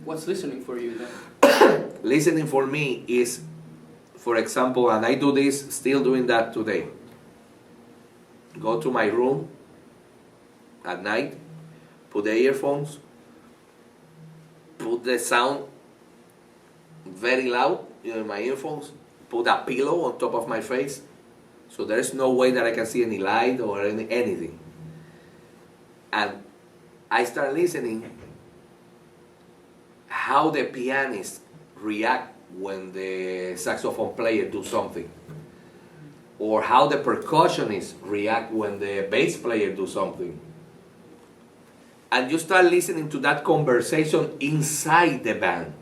What's listening for you then? Listening for me is, for example, and I do this, still doing that today. Go to my room at night, put the earphones, put the sound very loud, in my earphones, put a pillow on top of my face, so there's no way that I can see any light or anything. And I start listening how the pianist react when the saxophone player do something, or how the percussionist react when the bass player do something. And you start listening to that conversation inside the band,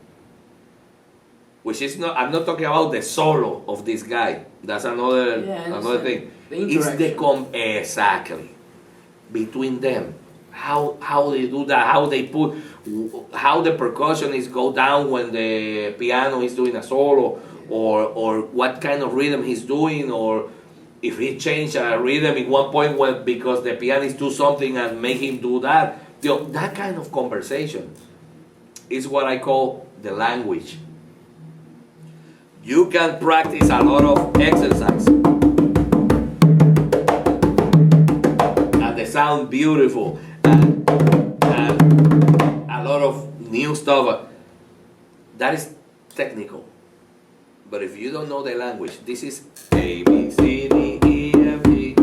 which is not, I'm not talking about the solo of this guy. That's another thing. It's the exactly between them. How they do that, how they put, how the percussionists go down when the piano is doing a solo, or what kind of rhythm he's doing, or if he changed a rhythm in one point because the pianist do something and make him do that. That kind of conversation is what I call the language. You can practice a lot of exercise and they sound beautiful, and a lot of new stuff. That is technical. But if you don't know the language, this is A, B, C, D, E, F, G,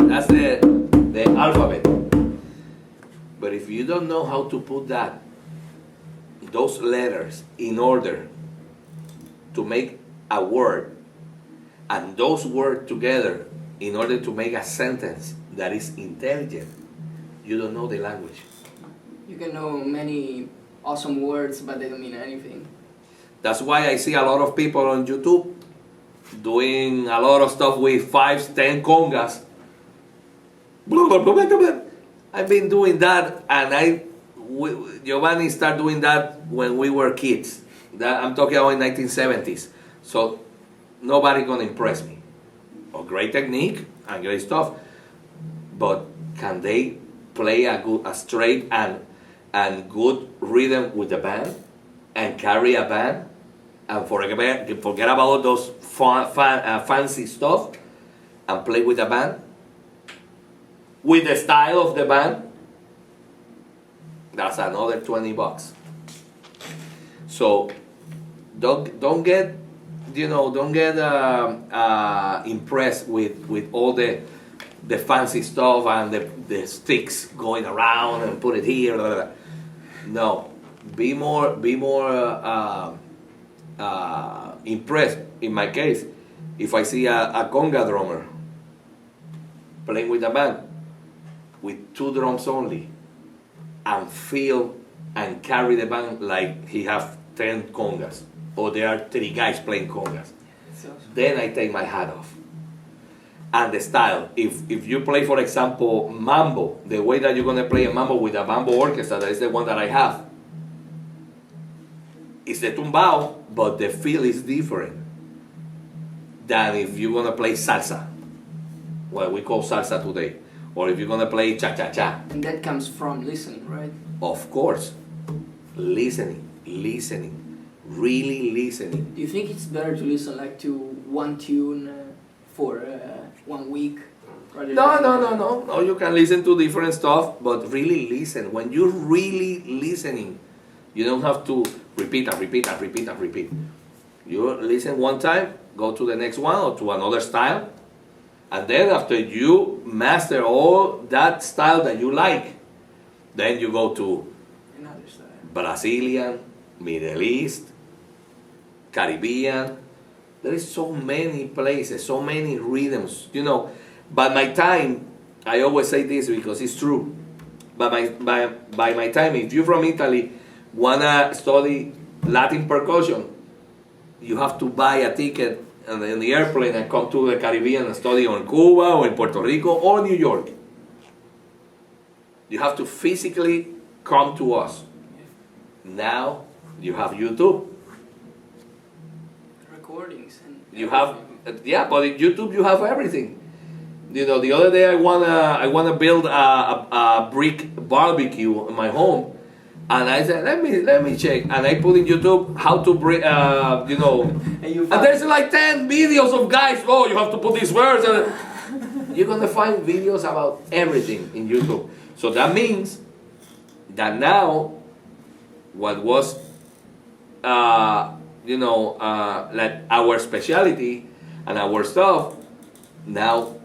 that's the alphabet. But if you don't know how to put those letters in order to make a word, and those words together in order to make a sentence that is intelligent, you don't know the language. You can know many awesome words, but they don't mean anything. That's why I see a lot of people on YouTube doing a lot of stuff with 5, 10 congas. I've been doing that, and Giovanni started doing that when we were kids. I'm talking about 1970s. So nobody gonna impress me. A great technique and great stuff, but can they play a straight and good rhythm with the band and carry a band and forget about those fancy stuff and play with the band with the style of the band? That's another $20. So don't get impressed with all the fancy stuff and the sticks going around and put it here. Blah, blah, blah. No, be more impressed. In my case, if I see a conga drummer playing with a band with 2 drums only, and feel and carry the band like he have 10 congas, or there are 3 guys playing congas, then I take my hat off. And the style, if you play, for example, mambo, the way that you're going to play a mambo with a mambo orchestra, that is the one that I have, it's the tumbao, but the feel is different than if you're going to play salsa, what we call salsa today, or if you're going to play cha-cha-cha. And that comes from listening, right? Of course. Listening, really listening. Do you think it's better to listen like to one tune for 1 week? No, you can listen to different stuff, but really listen. When you're really listening, you don't have to repeat. You listen one time, go to the next one or to another style, and then after you master all that style that you like, then you go to another style. Brazilian, Middle East, Caribbean. There is so many places, so many rhythms, By my time, I always say this because it's true. By my time, if you're from Italy, wanna study Latin percussion, you have to buy a ticket in the airplane and come to the Caribbean and study on Cuba or in Puerto Rico or New York. You have to physically come to us. Now you have YouTube. Recordings and you have, but in YouTube you have everything. The other day I wanna build a brick barbecue in my home, And I said, let me check. And I put in YouTube how to bring, you know. And there's like 10 videos of guys. Oh, you have to put these words. And you're gonna find videos about everything in YouTube. So that means that now, what was, you know, like our specialty and our stuff, now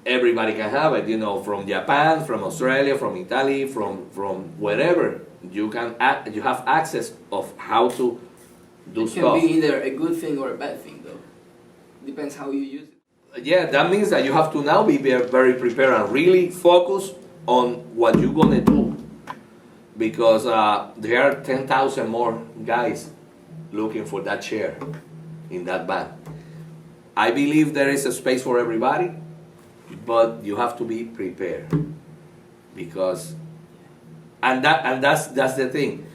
everybody can have it. You know, from Japan, from Australia, from Italy, from wherever. You have access of how to do stuff. It can be either a good thing or a bad thing, though. Depends how you use it. Yeah, that means that you have to now be very prepared and really focus on what you're gonna do, because there are 10,000 more guys looking for that chair in that band. I believe there is a space for everybody, but you have to be prepared, because that's the thing.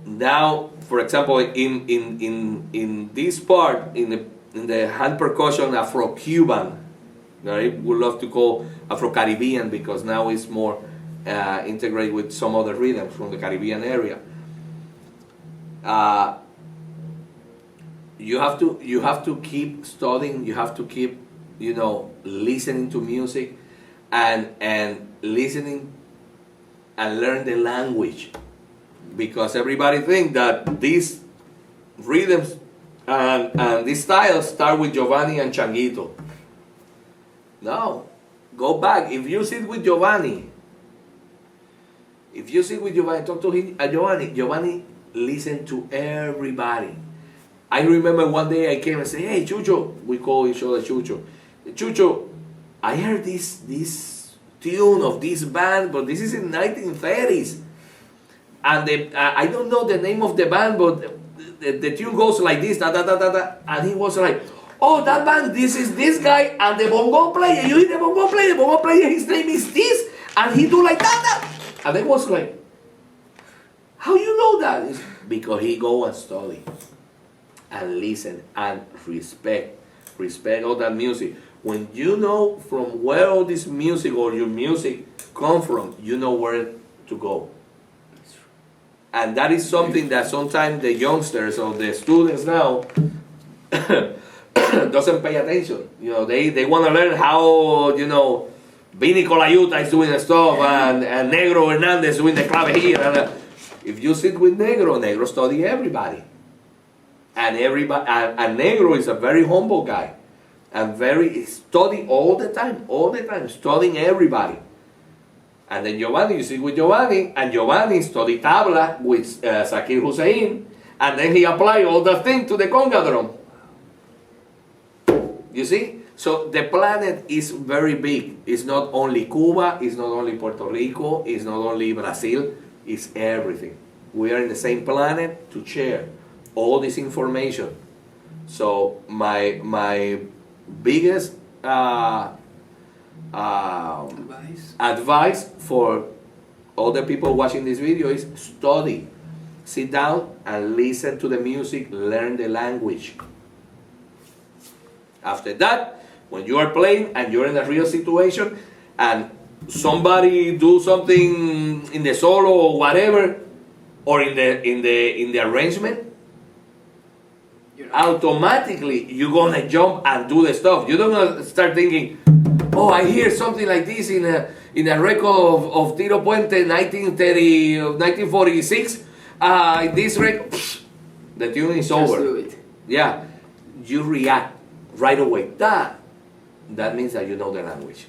Now, for example, in this part, in the hand percussion Afro-Cuban, I would love to call Afro-Caribbean, because now it's more integrated with some other rhythms from the Caribbean area. You have to keep studying. You have to keep, you know, listening to music, and listening and learn the language, because everybody think that these rhythms and these styles start with Giovanni and Changuito. No, go back. If you sit with Giovanni, talk to him, Giovanni listen to everybody. I remember one day I came and said, "Hey, Chucho," we call each other Chucho. "Chucho, I heard this tune of this band, but this is in 1930s, and I don't know the name of the band, but the tune goes like this, da da da da da." And he was like, "Oh, that band, this is this guy, and the bongo player, you hear the bongo player, his name is this, and he do like that." And I was like, "How you know that?" It's because he go and study, and listen, and respect all that music. When you know from where all this music or your music come from, you know where to go. And that is something that sometimes the youngsters or the students now doesn't pay attention. You know, they want to learn how, you know, Vini Colaiuta is doing the stuff, and Negro Hernandez doing the clave here. And, if you sit with Negro study everybody. And Negro is a very humble guy, and very study all the time, studying everybody. And then Giovanni, you sit with Giovanni, and Giovanni study tabla with Zakir Hussein, and then he apply all the thing to the conga drum. You see? So the planet is very big. It's not only Cuba, it's not only Puerto Rico, it's not only Brazil, it's everything. We are in the same planet to share all this information. So my biggest advice for all the people watching this video is study. Sit down and listen to the music, learn the language. After that, when you are playing and you're in a real situation and somebody do something in the solo or whatever, or in the arrangement, automatically you're gonna jump and do the stuff. You don't gonna start thinking, "Oh, I hear something like this in a record of Tito Puente 1946. This record," the tune is over. Just do it. Yeah, you react right away. That means that you know the language.